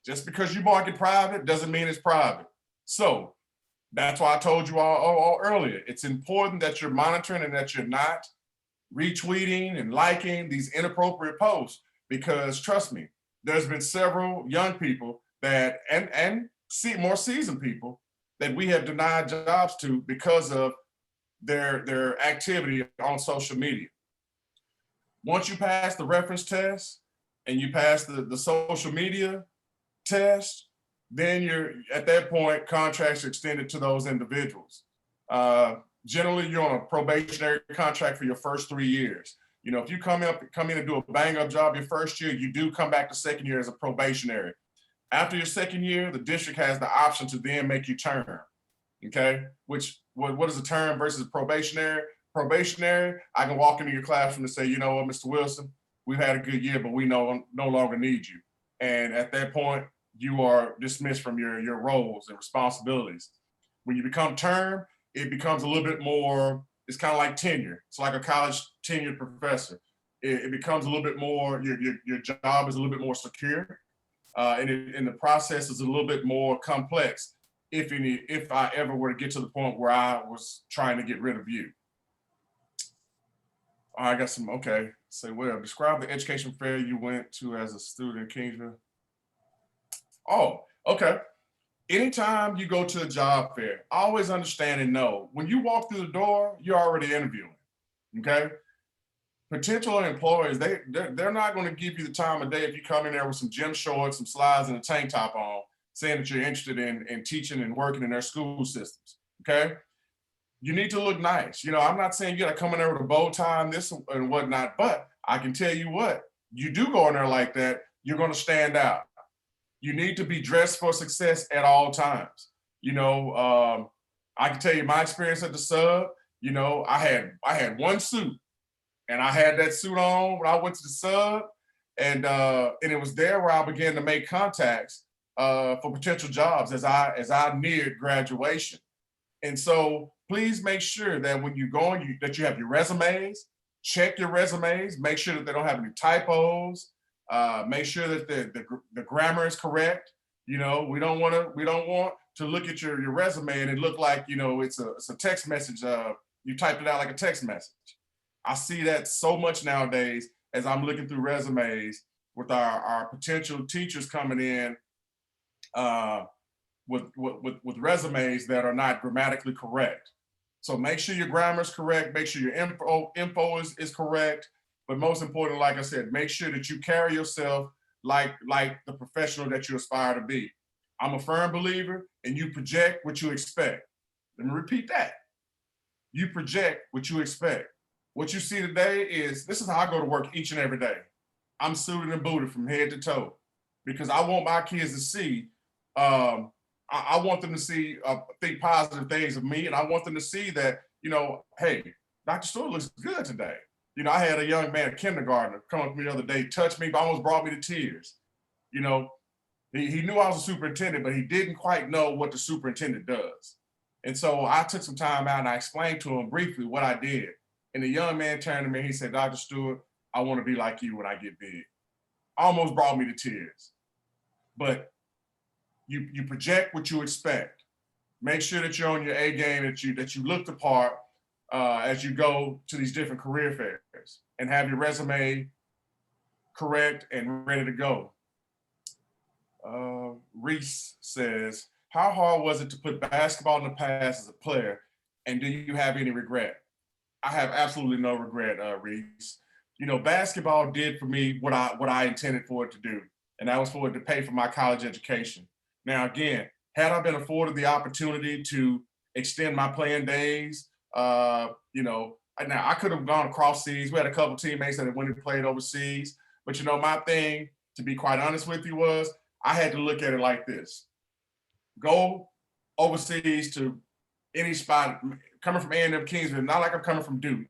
Just because you mark it private doesn't mean it's private. So that's why I told you all earlier. It's important that you're monitoring and that you're not retweeting and liking these inappropriate posts, because trust me, there's been several young people that and more seasoned people that we have denied jobs to because of their activity on social media. Once you pass the reference test and you pass the social media test, then at that point, contracts are extended to those individuals. Generally, you're on a probationary contract for your first 3 years. If you come in and do a bang up job your first year, you do come back the second year as a probationary. After your second year, the district has the option to then make you term. Okay, what is a term versus probationary? Probationary, I can walk into your classroom and say, you know what, Mr. Wilson, we've had a good year, but we no longer need you. And at that point, you are dismissed from your roles and responsibilities. When you become term, it becomes a little bit more, it's kind of like tenure. It's like a college tenured professor. It becomes a little bit more, your job is a little bit more secure. And the process is a little bit more complex, if I ever were to get to the point where I was trying to get rid of you. I got some, okay. Say, well, describe the education fair you went to as a student in Kingsville. Oh, okay. Anytime you go to a job fair, always understand and know when you walk through the door, you're already interviewing. Okay. Potential employers, they're not going to give you the time of day if you come in there with some gym shorts, some slides, and a tank top on, saying that you're interested in teaching and working in their school systems. Okay. You need to look nice. I'm not saying you got to come in there with a bow tie and this and whatnot, but I can tell you what, you do go in there like that, you're going to stand out. You need to be dressed for success at all times. I can tell you my experience at the sub. I had one suit, and I had that suit on when I went to the sub, and it was there where I began to make contacts for potential jobs as I neared graduation. And so please make sure that when you go that you have your resumes. Check your resumes. Make sure that they don't have any typos. Make sure that the grammar is correct. We don't want to look at your resume and it look like it's a text message. You typed it out like a text message. I see that so much nowadays as I'm looking through resumes with our potential teachers coming in with resumes that are not grammatically correct. So make sure your grammar is correct. Make sure your info is correct. But most important, like I said, make sure that you carry yourself like the professional that you aspire to be. I'm a firm believer, and you project what you expect. Let me repeat that. You project what you expect. What you see today is, this is how I go to work each and every day. I'm suited and booted from head to toe because I want my kids to see, I want them to see, think positive things of me. And I want them to see that, hey, Dr. Stewart looks good today. I had a young man, a kindergartner, come up to me the other day, touched me, but almost brought me to tears. He knew I was a superintendent, but he didn't quite know what the superintendent does. And so I took some time out and I explained to him briefly what I did. And the young man turned to me and he said, Dr. Stewart, I want to be like you when I get big. Almost brought me to tears. But you project what you expect. Make sure that you're on your A game, that you look the part as you go to these different career fairs and have your resume correct and ready to go. Reese says, how hard was it to put basketball in the past as a player? And do you have any regret? I have absolutely no regret, Reese. Basketball did for me what I intended for it to do, and that was for it to pay for my college education. Now, again, had I been afforded the opportunity to extend my playing days, now I could have gone across seas. We had a couple teammates that went and played overseas, but my thing, to be quite honest with you, was I had to look at it like this. Go overseas to any spot, coming from A&M Kingsville, not like I'm coming from Duke,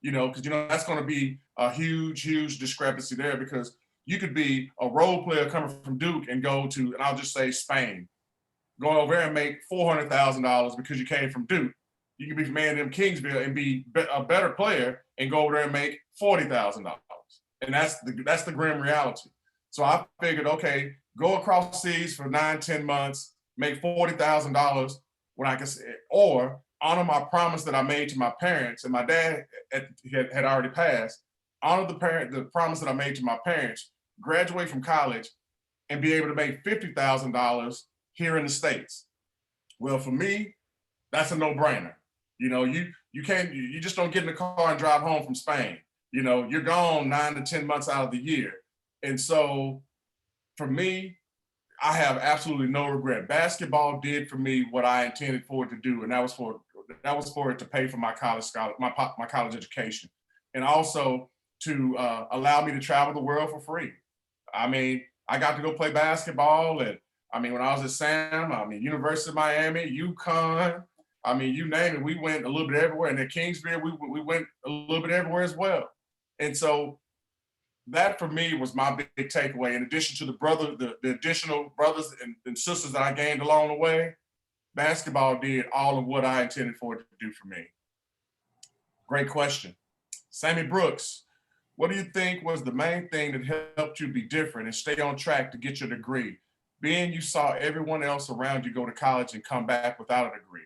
because that's going to be a huge discrepancy there, because you could be a role player coming from Duke and go to, and I'll just say Spain, go over there and make $400,000 because you came from Duke. You can be from A&M Kingsville and be a better player and go over there and make $40,000. And that's the grim reality. So I figured, okay, go across seas for 9-10 months, make $40,000 when I can, or honor my promise that I made to my parents, and my dad had already passed. Honor the promise that I made to my parents, graduate from college, and be able to make $50,000 here in the States. Well, for me, that's a no-brainer. You just don't get in the car and drive home from Spain. You're gone 9 to 10 months out of the year. And so for me, I have absolutely no regret. Basketball did for me what I intended for it to do, and that was for it to pay for my college my college education, and also to allow me to travel the world for free. I mean, I got to go play basketball, and when I was at Sam, University of Miami, UConn, you name it, we went a little bit everywhere. And at Kingsville, we went a little bit everywhere as well. And so that for me was my big takeaway. In addition to the additional brothers and sisters that I gained along the way, basketball did all of what I intended for it to do for me. Great question. Sammy Brooks, what do you think was the main thing that helped you be different and stay on track to get your degree, being you saw everyone else around you go to college and come back without a degree?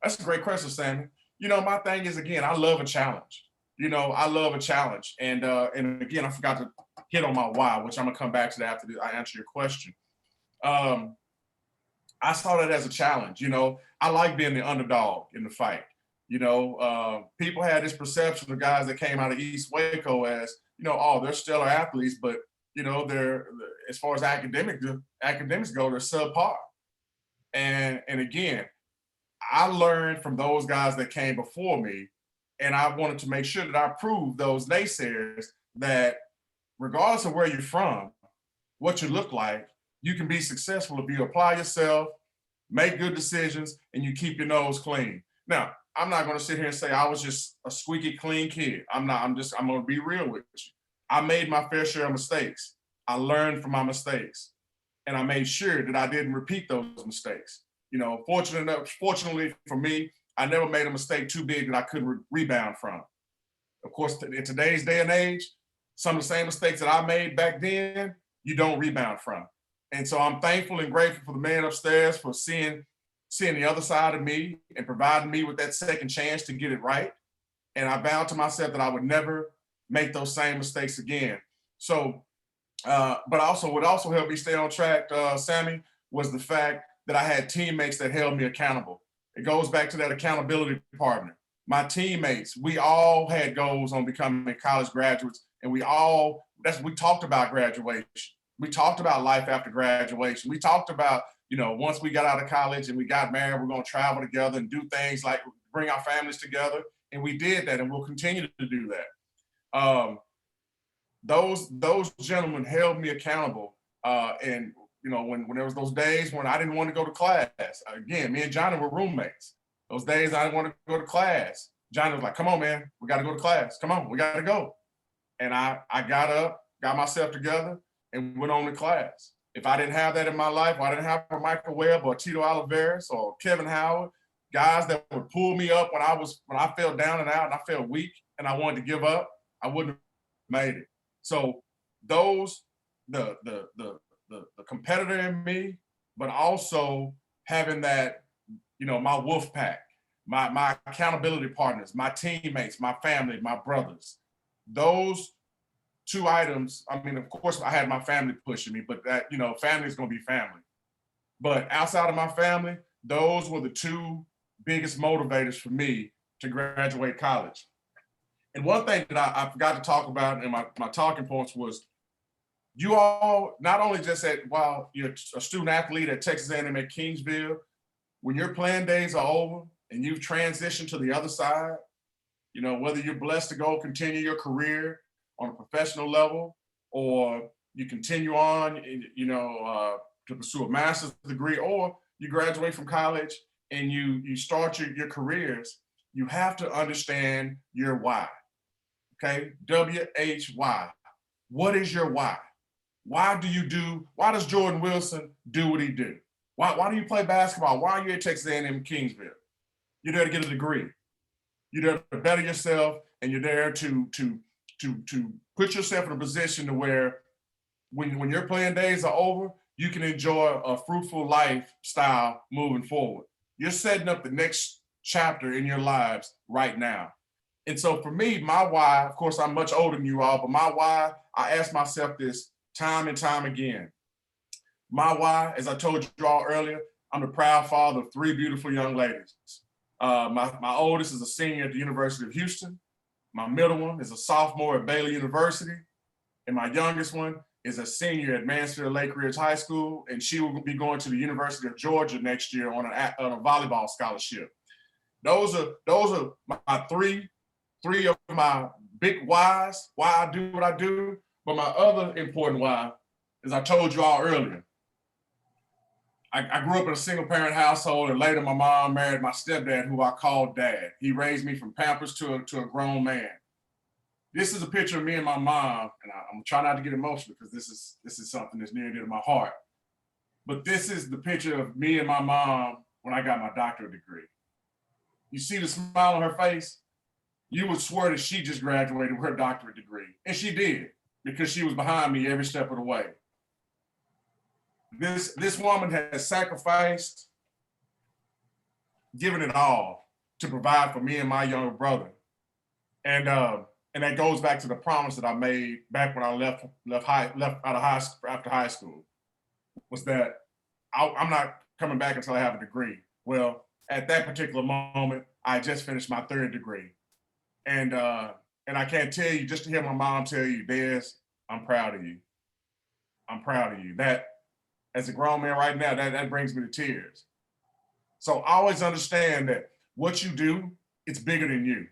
That's a great question, Sammy. My thing is, again, I love a challenge. I love a challenge. And again, I forgot to hit on my why, which I'm gonna come back to that after I answer your question. I saw that as a challenge. I like being the underdog in the fight. People had this perception of guys that came out of East Waco as, oh, they're stellar athletes, but they're, as far as academics go, they're subpar. And again, I learned from those guys that came before me, and I wanted to make sure that I proved those naysayers that regardless of where you're from, what you look like, you can be successful if you apply yourself, make good decisions, and you keep your nose clean. Now, I'm not going to sit here and say I was just a squeaky clean kid. I'm going to be real with you. I made my fair share of mistakes. I learned from my mistakes, and I made sure that I didn't repeat those mistakes. Fortunately for me, I never made a mistake too big that I couldn't rebound from. Of course, in today's day and age, some of the same mistakes that I made back then, you don't rebound from. And so I'm thankful and grateful for the man upstairs for seeing the other side of me and providing me with that second chance to get it right. And I vowed to myself that I would never make those same mistakes again. So, but also what also helped me stay on track, Sammy, was the fact that I had teammates that held me accountable. It goes back to that accountability partner. My teammates, we all had goals on becoming college graduates, and we talked about graduation. We talked about life after graduation. We talked about, once we got out of college and we got married, we're going to travel together and do things like bring our families together. And we did that, and we'll continue to do that. Those gentlemen held me accountable. And when there was those days when I didn't want to go to class, again, me and Johnny were roommates. Those days I didn't want to go to class. Johnny was like, come on, man, we got to go to class. Come on, we got to go. And I got up, got myself together, and went on to class. If I didn't have that in my life, or I didn't have a Michael Webb or Tito Oliveris or Kevin Howard, guys that would pull me up when I fell down and out and I felt weak and I wanted to give up, I wouldn't have made it. So those, the competitor in me, but also having that, my wolf pack, my accountability partners, my teammates, my family, my brothers, those two items. I mean, of course, I had my family pushing me, but that, family is going to be family. But outside of my family, those were the two biggest motivators for me to graduate college. And one thing that I forgot to talk about in my talking points was, you all not only just said, while you're a student athlete at Texas A&M at Kingsville, when your playing days are over and you've transitioned to the other side, whether you're blessed to go continue your career on a professional level, or you continue on, to pursue a master's degree, or you graduate from college and you start your careers, you have to understand your why. Okay, WHY. What is your why? Why does Jordan Wilson do what he do? Why do you play basketball? Why are you at Texas A&M Kingsville? You're there to get a degree. You're there to better yourself, and you're there to put yourself in a position to where when your playing days are over, you can enjoy a fruitful lifestyle moving forward. You're setting up the next chapter in your lives right now. And so for me, my why, of course, I'm much older than you all, but my why, I ask myself this time and time again. My why, as I told you all earlier, I'm the proud father of 3 beautiful young ladies. My oldest is a senior at the University of Houston. My middle one is a sophomore at Baylor University. And my youngest one is a senior at Mansfield Lake Ridge High School. And she will be going to the University of Georgia next year on a volleyball scholarship. Those are my three of my big whys, why I do what I do. But my other important why, as I told you all earlier, I grew up in a single parent household, and later my mom married my stepdad, who I called dad. He raised me from Pampers to a grown man. This is a picture of me and my mom, and I'm trying not to get emotional because this is something that's near and dear to my heart. But this is the picture of me and my mom when I got my doctorate degree. You see the smile on her face? You would swear that she just graduated with her doctorate degree. And she did, because she was behind me every step of the way. This woman has sacrificed, given it all to provide for me and my younger brother. And that goes back to the promise that I made back when I left after high school, was that I'm not coming back until I have a degree. Well, at that particular moment, I just finished my 3rd degree. And I can't tell you, just to hear my mom tell you, Des, I'm proud of you. I'm proud of you. That, as a grown man right now, that brings me to tears. So always understand that what you do, it's bigger than you.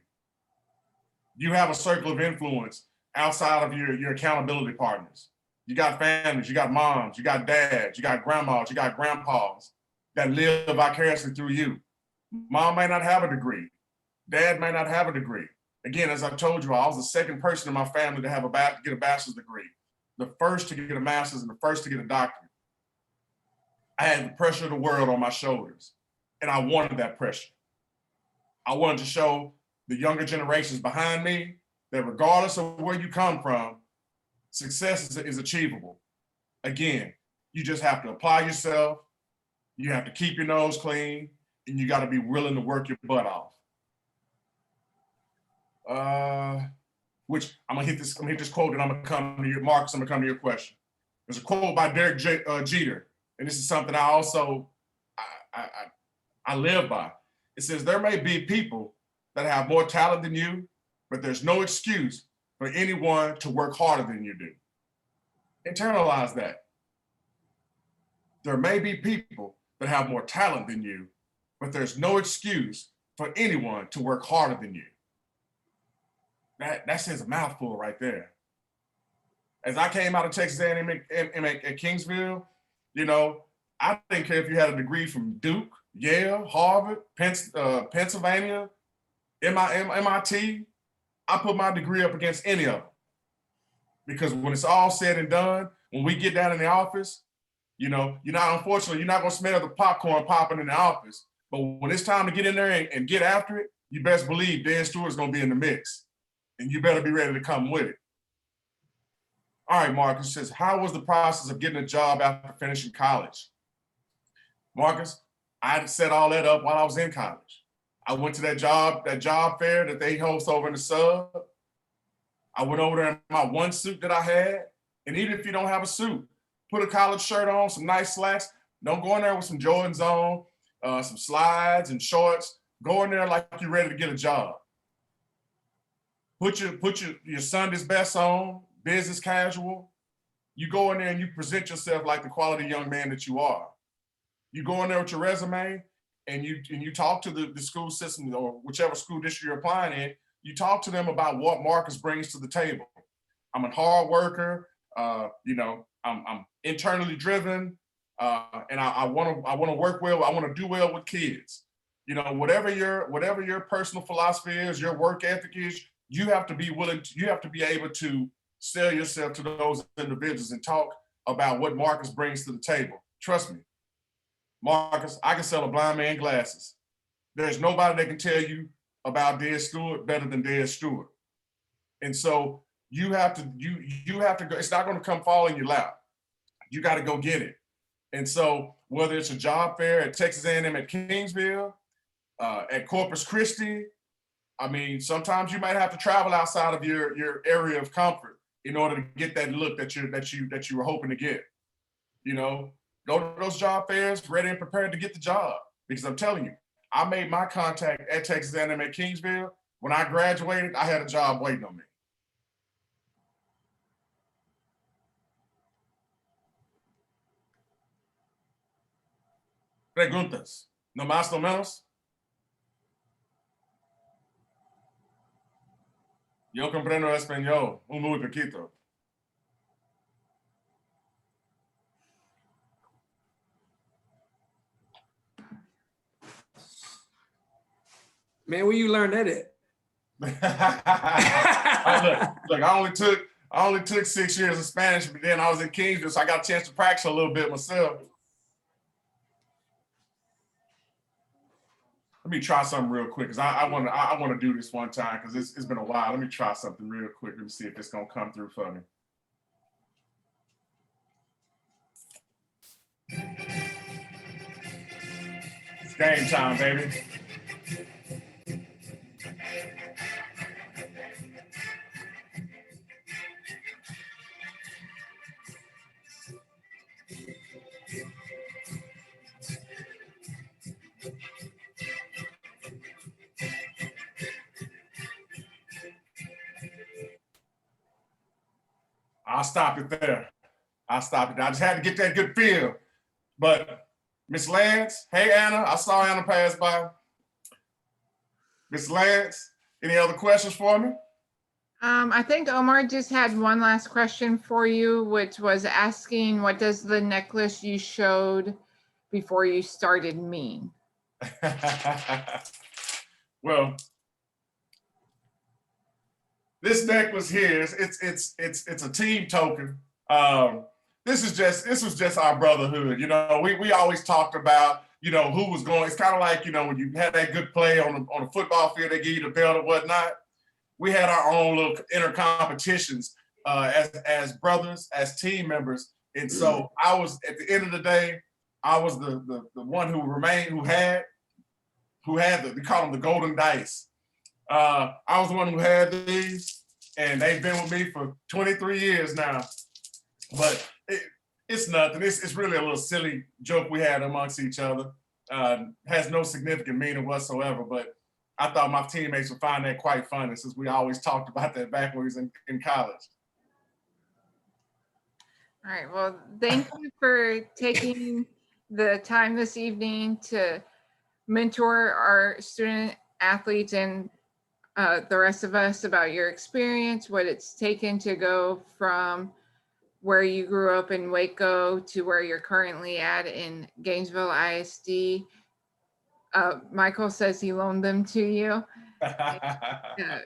You have a circle of influence outside of your accountability partners. You got families, you got moms, you got dads, you got grandmas, you got grandpas that live vicariously through you. Mom may not have a degree. Dad may not have a degree. Again, as I told you, I was the 2nd person in my family to get a bachelor's degree, the first to get a master's, and the first to get a doctorate. I had the pressure of the world on my shoulders, and I wanted that pressure. I wanted to show the younger generations behind me that regardless of where you come from, success is achievable. Again, you just have to apply yourself, you have to keep your nose clean, and you got to be willing to work your butt off. Which I'm gonna hit this quote, and I'm gonna come to your Marcus. I'm gonna come to your question. There's a quote by Derek Jeter, and this is something I also I live by. It says, there may be people that have more talent than you, but there's no excuse for anyone to work harder than you do. Internalize that. There may be people that have more talent than you, but there's no excuse for anyone to work harder than you. That says a mouthful right there. As I came out of Texas A&M at Kingsville, you know, I didn't care if you had a degree from Duke, Yale, Harvard, Pennsylvania, MIT. I put my degree up against any of them. Because when it's all said and done, when we get down in the office, you know, unfortunately, you're not gonna smell the popcorn popping in the office. But when it's time to get in there and get after it, you best believe Dan Stewart's gonna be in the mix. And you better be ready to come with it. All right, Marcus says, how was the process of getting a job after finishing college? Marcus, I set all that up while I was in college. I went to that job fair that they host over in the sub. I went over there in my one suit that I had. And even if you don't have a suit, put a collared shirt on, some nice slacks. Don't go in there with some Jordans on, some slides and shorts. Go in there like you're ready to get a job. Put your Sunday's best on, business casual. You go in there and you present yourself like the quality young man that you are. You go in there with your resume and you talk to the school system or whichever school district you're applying in. You talk to them about what Marcus brings to the table. I'm a hard worker. You know, I'm internally driven, and I want to work well. I want to do well with kids. You know, whatever your personal philosophy is, your work ethic is, you have to be willing. You have to be able to sell yourself to those individuals and talk about what Marcus brings to the table. Trust me, Marcus, I can sell a blind man glasses. There's nobody that can tell you about Dan Stewart better than Dan Stewart. And so you have to go. It's not going to come fall in your lap. You got to go get it. And so whether it's a job fair at Texas A&M at Kingsville, at Corpus Christi, I mean, sometimes you might have to travel outside of your area of comfort in order to get that look that you were hoping to get. You know, go to those job fairs ready and prepared to get the job. Because I'm telling you, I made my contact at Texas A&M at Kingsville. When I graduated, I had a job waiting on me. Preguntas. No más, no menos. Yo comprendo español un muy poquito. Man, where you learn that at? Look, I only took 6 years of Spanish, but then I was in Kingsville, so I got a chance to practice a little bit myself. Let me try something real quick, because I want to do this one time, because it's been a while. Let me try something real quick. Let me see if it's gonna come through for me. It's game time, baby. I'll stop it there. I just had to get that good feel. But Miss Lance, hey Anna, I saw Anna pass by. Miss Lance, any other questions for me? I think Omar just had one last question for you, which was asking, what does the necklace you showed before you started mean? Well, this necklace here, it's a team token. This was just our brotherhood. You know, we always talked about, you know, who was going. It's kind of like, you know, when you had that good play on a football field, they give you the belt or whatnot. We had our own little inner competitions as brothers, as team members. And so I was, at the end of the day, I was the one who remained, who had they call them the golden dice. I was the one who had these, and they've been with me for 23 years now. But it's nothing. It's really a little silly joke we had amongst each other. Has no significant meaning whatsoever, but I thought my teammates would find that quite funny, since we always talked about that back when we was in college. All right. Well, thank you for taking the time this evening to mentor our student athletes and the rest of us about your experience, what it's taken to go from where you grew up in Waco to where you're currently at in Gainesville ISD. Michael says he loaned them to you.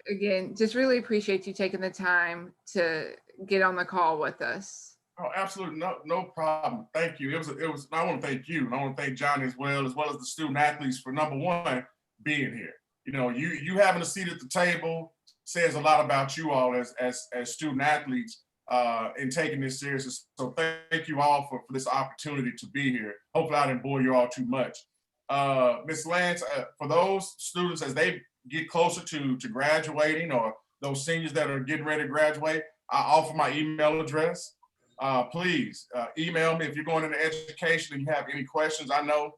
Again, just really appreciate you taking the time to get on the call with us. Oh, absolutely, no problem. Thank you. It was. I want to thank you, and I want to thank Johnny as well as the student athletes for number one being here. You know, you having a seat at the table says a lot about you all as student athletes and taking this seriously. So thank you all for this opportunity to be here. Hopefully, I didn't bore you all too much. Ms. Lance, for those students as they get closer to graduating, or those seniors that are getting ready to graduate, I offer my email address. Please email me if you're going into education and you have any questions. I know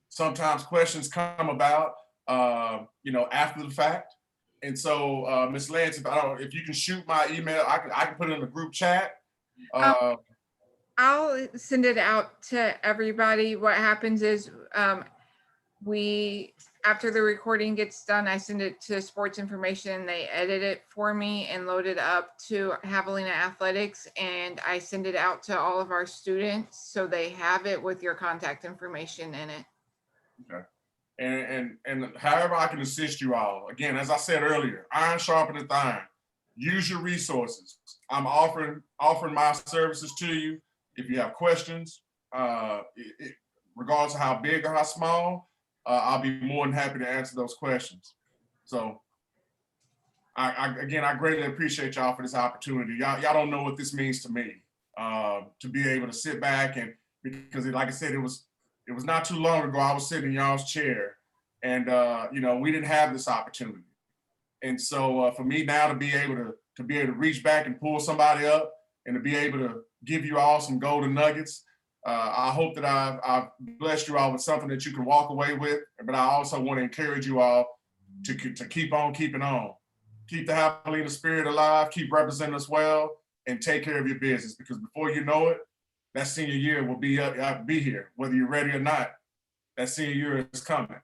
sometimes questions come about, after the fact. And so, Ms. Lance, if you can shoot my email, I can put it in the group chat. I'll send it out to everybody. What happens is after the recording gets done, I send it to Sports Information. They edit it for me and load it up to Javelina Athletics, and I send it out to all of our students so they have it with your contact information in it. Okay. And however I can assist you all. Again, as I said earlier, iron sharpeneth iron. Use your resources. I'm offering my services to you. If you have questions, regardless of how big or how small, I'll be more than happy to answer those questions. So I greatly appreciate y'all for this opportunity. Y'all don't know what this means to me, to be able to sit back and, because like I said, it was not too long ago I was sitting in y'all's chair and we didn't have this opportunity. And so for me now to be able to reach back and pull somebody up and to be able to give you all some golden nuggets, I hope that I've blessed you all with something that you can walk away with, but I also want to encourage you all to keep on keeping on. Keep the Javelina spirit alive, keep representing us well, and take care of your business, because before you know it, that senior year will be here, whether you're ready or not. That senior year is coming.